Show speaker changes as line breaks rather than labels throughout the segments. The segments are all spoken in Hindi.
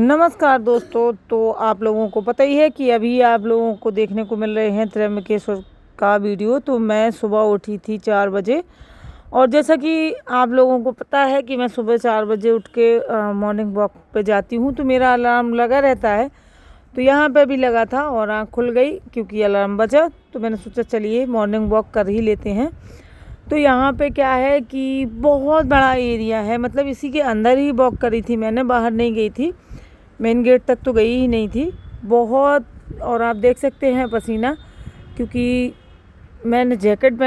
नमस्कार दोस्तों। तो आप लोगों को पता ही है कि अभी आप लोगों को देखने को मिल रहे हैं त्र्यंबकेश्वर का वीडियो। तो मैं सुबह उठी थी 4 बजे, और जैसा कि आप लोगों को पता है कि मैं सुबह 4 बजे उठ के मॉर्निंग वॉक पे जाती हूँ। तो मेरा अलार्म लगा रहता है, तो यहाँ पे भी लगा था और आँख खुल गई क्योंकि अलार्म बजा। तो मैंने सोचा चलिए मॉर्निंग वॉक कर ही लेते हैं। तो यहाँ पे क्या है कि बहुत बड़ा एरिया है, मतलब इसी के अंदर ही वॉक करी थी मैंने, बाहर नहीं गई थी, मेन गेट तक तो गई ही नहीं थी बहुत। और आप देख सकते हैं पसीना, क्योंकि मैंने जैकेट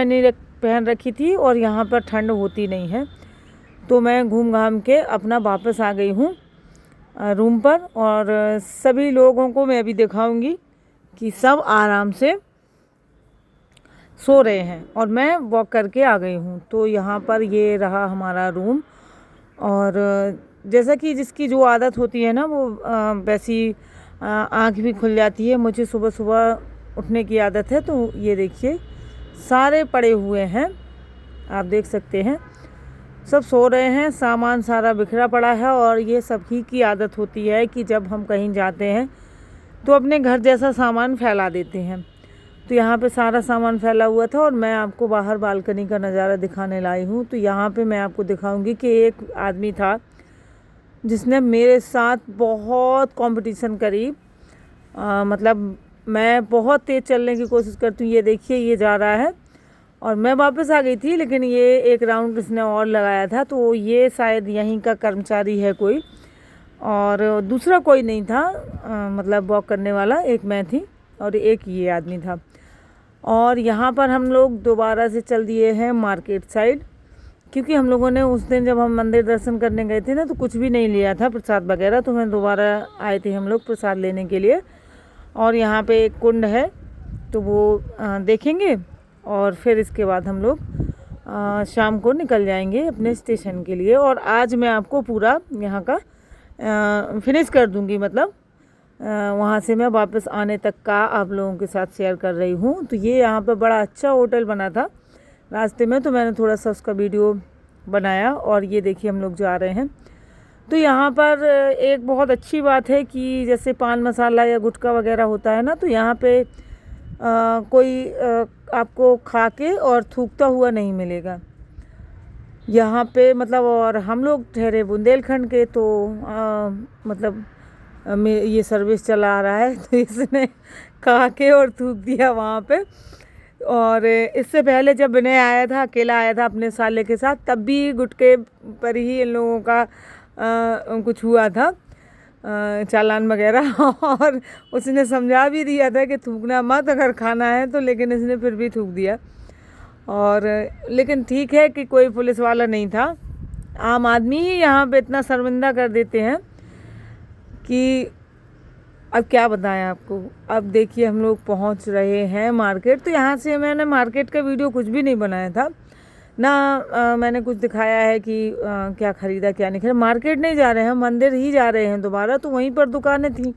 पहन रखी थी और यहाँ पर ठंड होती नहीं है। तो मैं घूम घाम के अपना वापस आ गई हूँ रूम पर, और सभी लोगों को मैं अभी दिखाऊंगी कि सब आराम से सो रहे हैं और मैं वॉक करके आ गई हूँ। तो यहाँ पर ये रहा हमारा रूम, और जैसा कि जिसकी जो आदत होती है ना वो वैसी आँख भी खुल जाती है। मुझे सुबह सुबह उठने की आदत है। तो ये देखिए सारे पड़े हुए हैं, आप देख सकते हैं सब सो रहे हैं, सामान सारा बिखरा पड़ा है। और ये सबकी की आदत होती है कि जब हम कहीं जाते हैं तो अपने घर जैसा सामान फैला देते हैं। तो यहाँ पे सारा सामान फैला हुआ था और मैं आपको बाहर बालकनी का नज़ारा दिखाने लाई हूँ। तो यहाँ पे मैं आपको दिखाऊंगी कि एक आदमी था जिसने मेरे साथ बहुत कंपटीशन करी। मतलब मैं बहुत तेज़ चलने की कोशिश करती हूँ। ये देखिए ये जा रहा है और मैं वापस आ गई थी, लेकिन ये एक राउंड इसने और लगाया था। तो ये शायद यहीं का कर्मचारी है कोई, और दूसरा कोई नहीं था। मतलब वॉक करने वाला एक मैं थी और एक ये आदमी था। और यहाँ पर हम लोग दोबारा से चल दिए हैं मार्केट साइड, क्योंकि हम लोगों ने उस दिन जब हम मंदिर दर्शन करने गए थे ना तो कुछ भी नहीं लिया था प्रसाद वगैरह। तो मैं दोबारा आए थे हम लोग प्रसाद लेने के लिए। और यहाँ पे एक कुंड है तो वो देखेंगे, और फिर इसके बाद हम लोग शाम को निकल जाएंगे अपने स्टेशन के लिए। और आज मैं आपको पूरा यहाँ का फिनिश कर दूँगी, मतलब वहाँ से मैं वापस आने तक का आप लोगों के साथ शेयर कर रही हूँ। तो ये यहाँ पर बड़ा अच्छा होटल बना था रास्ते में, तो मैंने थोड़ा सा उसका वीडियो बनाया। और ये देखिए हम लोग जा रहे हैं। तो यहाँ पर एक बहुत अच्छी बात है कि जैसे पान मसाला या गुटखा वगैरह होता है ना, तो यहाँ पे कोई आपको खा के और थूकता हुआ नहीं मिलेगा यहाँ पे, मतलब। और हम लोग ठहरे बुंदेलखंड के, तो मतलब ये सर्विस चला आ रहा है तो इसने खा के और थूक दिया वहाँ पे। और इससे पहले जब विनय आया था, अकेला आया था अपने साले के साथ, तब भी गुटके पर ही इन लोगों का कुछ हुआ था, चालान वगैरह। और उसने समझा भी दिया था कि थूकना मत अगर खाना है तो, लेकिन इसने फिर भी थूक दिया। और लेकिन ठीक है कि कोई पुलिस वाला नहीं था। आम आदमी ही यहाँ पे इतना शर्मिंदा कर देते हैं कि अब क्या बताएं आपको। अब देखिए हम लोग पहुँच रहे हैं मार्केट। तो यहाँ से मैंने मार्केट का वीडियो कुछ भी नहीं बनाया था ना, मैंने कुछ दिखाया है कि क्या ख़रीदा क्या नहीं खरीदा। मार्केट नहीं जा रहे हैं, मंदिर ही जा रहे हैं दोबारा। तो वहीं पर दुकानें थी,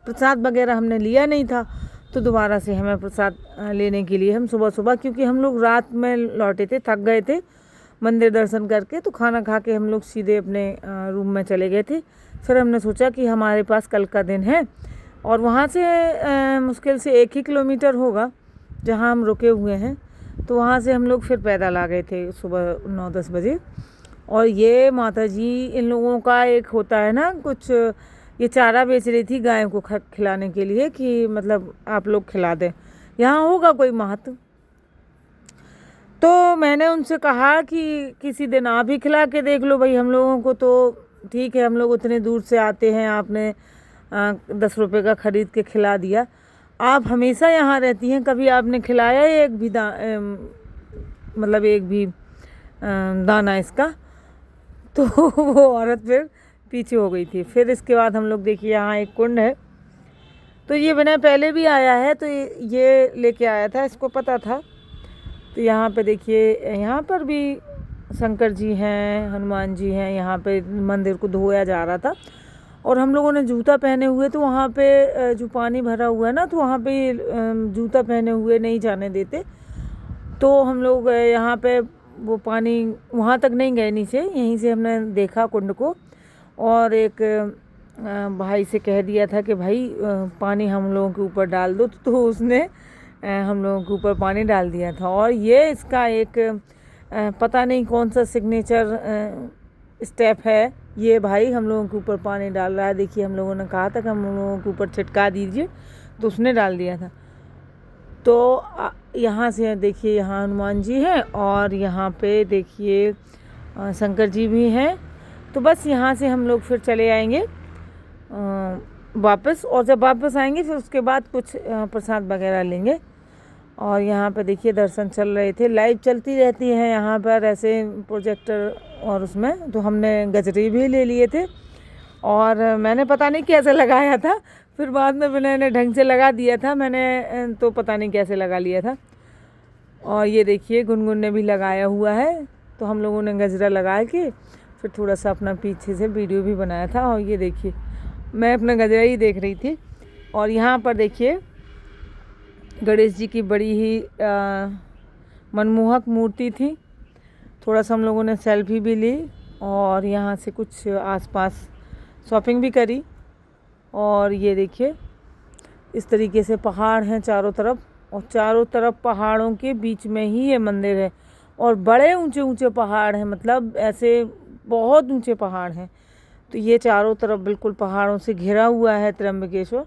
प्रसाद वगैरह हमने लिया नहीं था, तो दोबारा से हमें प्रसाद लेने के लिए हम सुबह सुबह, क्योंकि हम लोग रात में लौटे थे, थक गए थे मंदिर दर्शन करके, तो खाना खा के हम लोग सीधे अपने रूम में चले गए थे। फिर हमने सोचा कि हमारे पास कल का दिन है, और वहाँ से मुश्किल से 1 ही किलोमीटर होगा जहाँ हम रुके हुए हैं। तो वहाँ से हम लोग फिर पैदल आ गए थे सुबह 9-10 बजे। और ये माताजी इन लोगों का एक होता है ना कुछ, ये चारा बेच रही थी गाय को खिलाने के लिए, कि मतलब आप लोग खिला दें, यहाँ होगा कोई महत्व। तो मैंने उनसे कहा कि किसी दिन आप ही खिला के देख लो भाई हम लोगों को। तो ठीक है, हम लोग उतने दूर से आते हैं, आपने 10 रुपये का ख़रीद के खिला दिया। आप हमेशा यहाँ रहती हैं, कभी आपने खिलाया एक भी मतलब एक भी दाना इसका? तो वो औरत फिर पीछे हो गई थी। फिर इसके बाद हम लोग देखिए यहाँ एक कुंड है। तो ये विनय पहले भी आया है, तो ये लेके आया था, इसको पता था। तो यहाँ पे देखिए, यहाँ पर भी शंकर जी हैं, हनुमान जी हैं। यहाँ पे मंदिर को धोया जा रहा था और हम लोगों ने जूता पहने हुए, तो वहाँ पे जो पानी भरा हुआ है ना, तो वहाँ पे जूता पहने हुए नहीं जाने देते। तो हम लोग यहाँ पे वो पानी वहाँ तक नहीं गए नीचे, यहीं से हमने देखा कुंड को। और एक भाई से कह दिया था कि भाई पानी हम लोगों के ऊपर डाल दो, तो उसने हम लोगों के ऊपर पानी डाल दिया था। और ये इसका एक पता नहीं कौन सा सिग्नेचर स्टेप है, ये भाई हम लोगों के ऊपर पानी डाल रहा है। देखिए हम लोगों ने कहा था कि हम लोगों के ऊपर छिटका दीजिए, तो उसने डाल दिया था। तो यहाँ से देखिए यहाँ हनुमान जी हैं और यहाँ पे देखिए शंकर जी भी हैं। तो बस यहाँ से हम लोग फिर चले आएंगे वापस, और जब वापस आएंगे फिर उसके बाद कुछ प्रसाद वगैरह लेंगे। और यहाँ पर देखिए दर्शन चल रहे थे, लाइव चलती रहती है यहाँ पर ऐसे प्रोजेक्टर, और उसमें तो हमने गजरे भी ले लिए थे। और मैंने पता नहीं कैसे लगाया था, फिर बाद में मैंने ढंग से लगा दिया था, मैंने तो पता नहीं कैसे लगा लिया था। और ये देखिए गुनगुन ने भी लगाया हुआ है, तो हम लोगों ने गजरा लगा के फिर थोड़ा सा अपना पीछे से वीडियो भी बनाया था। और ये देखिए मैं अपना गजरा ही देख रही थी। और यहाँ पर देखिए गणेश जी की बड़ी ही मनमोहक मूर्ति थी। थोड़ा सा हम लोगों ने सेल्फी भी ली और यहाँ से कुछ आसपास शॉपिंग भी करी। और ये देखिए इस तरीके से पहाड़ हैं चारों तरफ, और चारों तरफ पहाड़ों के बीच में ही ये मंदिर है। और बड़े ऊंचे ऊंचे पहाड़ हैं, मतलब ऐसे बहुत ऊंचे पहाड़ हैं। तो ये चारों तरफ बिल्कुल पहाड़ों से घिरा हुआ है त्र्यंबकेश्वर।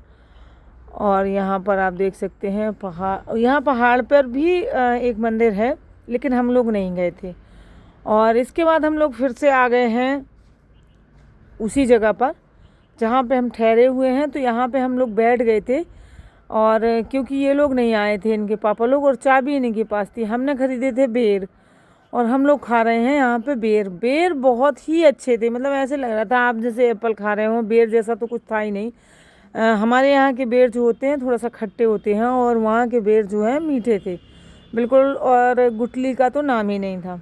और यहाँ पर आप देख सकते हैं पहाड़, यहाँ पहाड़ पर भी एक मंदिर है, लेकिन हम लोग नहीं गए थे। और इसके बाद हम लोग फिर से आ गए हैं उसी जगह पर जहाँ पे हम ठहरे हुए हैं। तो यहाँ पे हम लोग बैठ गए थे, और क्योंकि ये लोग नहीं आए थे, इनके पापा लोग, और चाबी इन्हीं के पास थी। हमने ख़रीदे थे बेर, और हम लोग खा रहे हैं यहाँ पे बेर। बेर बहुत ही अच्छे थे, मतलब ऐसे लग रहा था आप जैसे एप्पल खा रहे हो, बेर जैसा तो कुछ था ही नहीं। हमारे यहाँ के बेर जो होते हैं थोड़ा सा खट्टे होते हैं, और वहाँ के बेर जो हैं मीठे थे बिल्कुल, और गुठली का तो नाम ही नहीं था।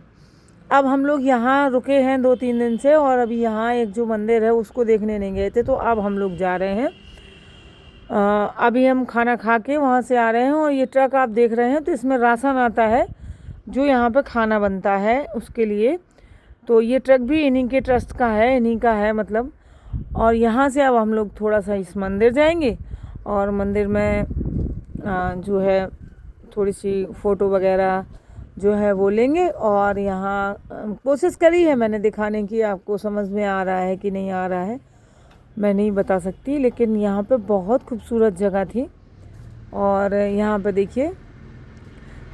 अब हम लोग यहाँ रुके हैं 2-3 दिन से, और अभी यहाँ एक जो मंदिर है उसको देखने नहीं गए थे, तो अब हम लोग जा रहे हैं। अभी हम खाना खा के वहाँ से आ रहे हैं। और ये ट्रक आप देख रहे हैं, तो इसमें राशन आता है जो यहाँ पे खाना बनता है उसके लिए। तो ये ट्रक भी इन्हीं के ट्रस्ट का है, इन्हीं का है मतलब। और यहाँ से अब हम लोग थोड़ा सा इस मंदिर जाएंगे, और मंदिर में जो है थोड़ी सी फ़ोटो वगैरह जो है वो लेंगे। और यहाँ कोशिश करी है मैंने दिखाने की, आपको समझ में आ रहा है कि नहीं आ रहा है मैं नहीं बता सकती, लेकिन यहाँ पे बहुत खूबसूरत जगह थी। और यहाँ पे देखिए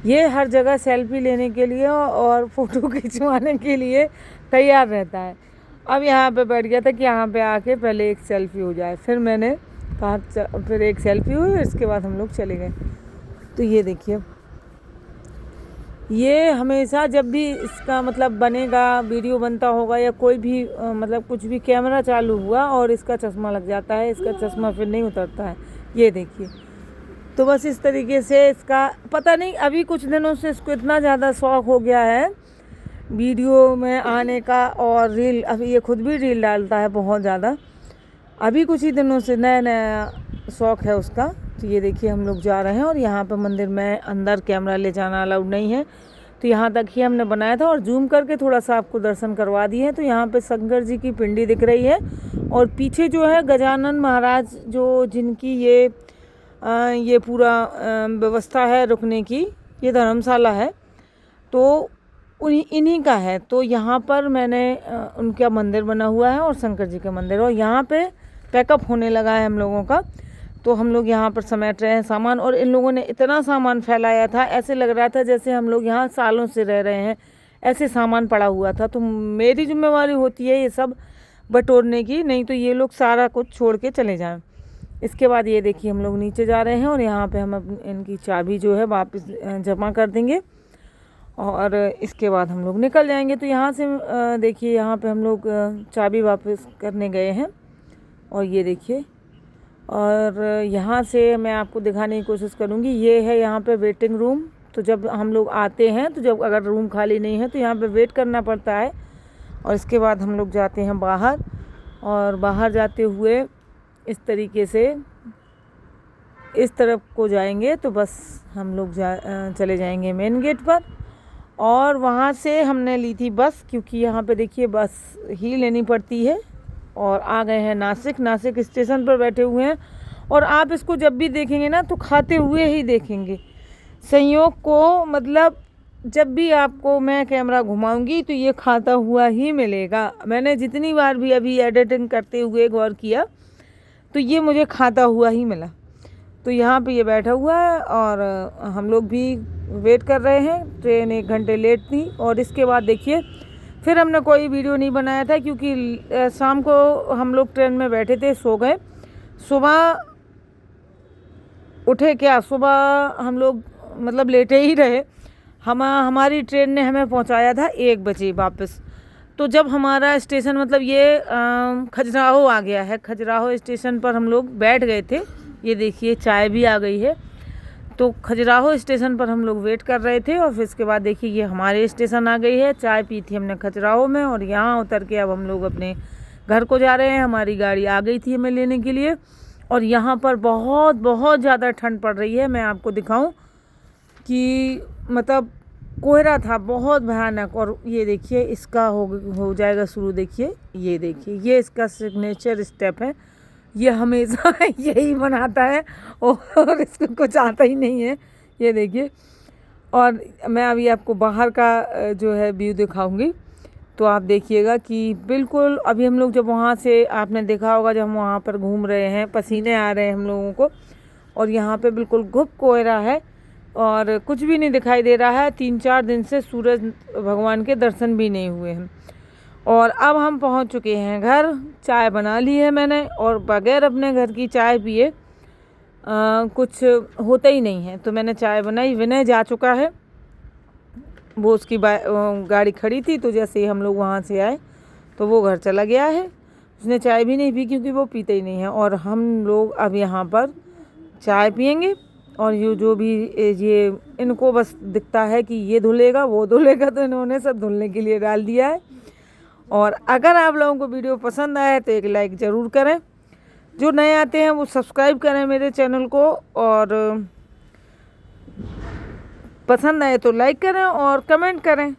ये हर जगह सेल्फी लेने के लिए और फ़ोटो खिंचवाने के लिए तैयार रहता है। अब यहाँ पे बैठ गया था कि यहाँ पे आके पहले एक सेल्फ़ी हो जाए, फिर मैंने कहा फिर एक सेल्फ़ी हुई, इसके बाद हम लोग चले गए। तो ये देखिए ये हमेशा जब भी इसका मतलब बनेगा, वीडियो बनता होगा या कोई भी मतलब कुछ भी, कैमरा चालू हुआ और इसका चश्मा लग जाता है, इसका चश्मा फिर नहीं उतरता है। ये देखिए, तो बस इस तरीके से इसका पता नहीं, अभी कुछ दिनों से इसको इतना ज़्यादा शौक़ हो गया है वीडियो में आने का, और रील, अभी ये खुद भी रील डालता है बहुत ज़्यादा। अभी कुछ ही दिनों से नया नया शौक़ है उसका। तो ये देखिए हम लोग जा रहे हैं, और यहाँ पर मंदिर में अंदर कैमरा ले जाना अलाउड नहीं है, तो यहाँ तक ही हमने बनाया था। और जूम करके थोड़ा सा आपको दर्शन करवा दिए हैं। तो यहाँ पे शंकर जी की पिंडी दिख रही है, और पीछे जो है गजानन महाराज जो जिनकी ये पूरा व्यवस्था है रुकने की, ये धर्मशाला है, तो इन्हीं का है। तो यहाँ पर मैंने उनका मंदिर बना हुआ है, और शंकर जी का मंदिर, और यहाँ पे पैकअप होने लगा है हम लोगों का। तो हम लोग यहाँ पर समेट रहे हैं सामान, और इन लोगों ने इतना सामान फैलाया था, ऐसे लग रहा था जैसे हम लोग यहाँ सालों से रह रहे हैं, ऐसे सामान पड़ा हुआ था। तो मेरी जिम्मेवारी होती है ये सब बटोरने की, नहीं तो ये लोग सारा कुछ छोड़ के चले जाएं। इसके बाद ये देखिए हम लोग नीचे जा रहे हैं, और यहाँ पे हम इनकी चाबी जो है वापस जमा कर देंगे, और इसके बाद हम लोग निकल जाएंगे। तो यहाँ से देखिए यहाँ पे हम लोग चाबी वापस करने गए हैं, और ये देखिए, और यहाँ से मैं आपको दिखाने की कोशिश करूँगी। ये है यहाँ पे वेटिंग रूम। तो जब हम लोग आते हैं, तो जब अगर रूम खाली नहीं है तो यहाँ पे वेट करना पड़ता है, और इसके बाद हम लोग जाते हैं बाहर। और बाहर जाते हुए इस तरीके से इस तरफ को जाएंगे, तो बस हम लोग चले जाएंगे मेन गेट पर। और वहाँ से हमने ली थी बस, क्योंकि यहाँ पे देखिए बस ही लेनी पड़ती है और आ गए हैं नासिक। नासिक स्टेशन पर बैठे हुए हैं और आप इसको जब भी देखेंगे ना तो खाते हुए ही देखेंगे। संयोग को मतलब जब भी आपको मैं कैमरा घुमाऊंगी तो ये खाता हुआ ही मिलेगा। मैंने जितनी बार भी अभी एडिटिंग करते हुए गौर किया तो ये मुझे खाता हुआ ही मिला। तो यहाँ पे ये बैठा हुआ है और हम लोग भी वेट कर रहे हैं। ट्रेन 1 घंटे लेट थी और इसके बाद देखिए फिर हमने कोई वीडियो नहीं बनाया था क्योंकि शाम को हम लोग ट्रेन में बैठे थे, सो गए। सुबह उठे क्या, सुबह हम लोग मतलब लेटे ही रहे। हमारी ट्रेन ने हमें पहुंचाया था 1 बजे वापस। तो जब हमारा स्टेशन मतलब ये खजुराहो आ गया है, खजुराहो स्टेशन पर हम लोग बैठ गए थे। ये देखिए चाय भी आ गई है। तो खजुराहो स्टेशन पर हम लोग वेट कर रहे थे और फिर इसके बाद देखिए ये हमारे स्टेशन आ गई है। चाय पी थी हमने खजुराहो में और यहाँ उतर के अब हम लोग अपने घर को जा रहे हैं। हमारी गाड़ी आ गई थी हमें लेने के लिए और यहाँ पर बहुत बहुत ज़्यादा ठंड पड़ रही है। मैं आपको दिखाऊं कि मतलब कोहरा था बहुत भयानक। और ये देखिए इसका हो जाएगा शुरू। देखिए ये इसका सिग्नेचर स्टेप है। ये हमेशा यही बनाता है और इसको कुछ आता ही नहीं है। ये देखिए। और मैं अभी आपको बाहर का जो है व्यू दिखाऊंगी तो आप देखिएगा कि बिल्कुल अभी हम लोग जब वहाँ से, आपने देखा होगा जब हम वहाँ पर घूम रहे हैं, पसीने आ रहे हैं हम लोगों को और यहाँ पे बिल्कुल गुप कोहरा है और कुछ भी नहीं दिखाई दे रहा है। 3-4 दिन से सूरज भगवान के दर्शन भी नहीं हुए हैं। और अब हम पहुंच चुके हैं घर। चाय बना ली है मैंने और बगैर अपने घर की चाय पिए कुछ होता ही नहीं है। तो मैंने चाय बनाई। विनय जा चुका है, वो उसकी गाड़ी खड़ी थी तो जैसे ही हम लोग वहाँ से आए तो वो घर चला गया है। उसने चाय भी नहीं पी क्योंकि वो पीते ही नहीं है। और हम लोग अब यहाँ पर चाय पियेंगे और ये जो भी ये इनको बस दिखता है कि ये धुलेगा वो धुलेगा तो इन्होंने सब धुलने के लिए डाल दिया है। और अगर आप लोगों को वीडियो पसंद आया तो एक लाइक ज़रूर करें। जो नए आते हैं वो सब्सक्राइब करें मेरे चैनल को और पसंद आए तो लाइक करें और कमेंट करें।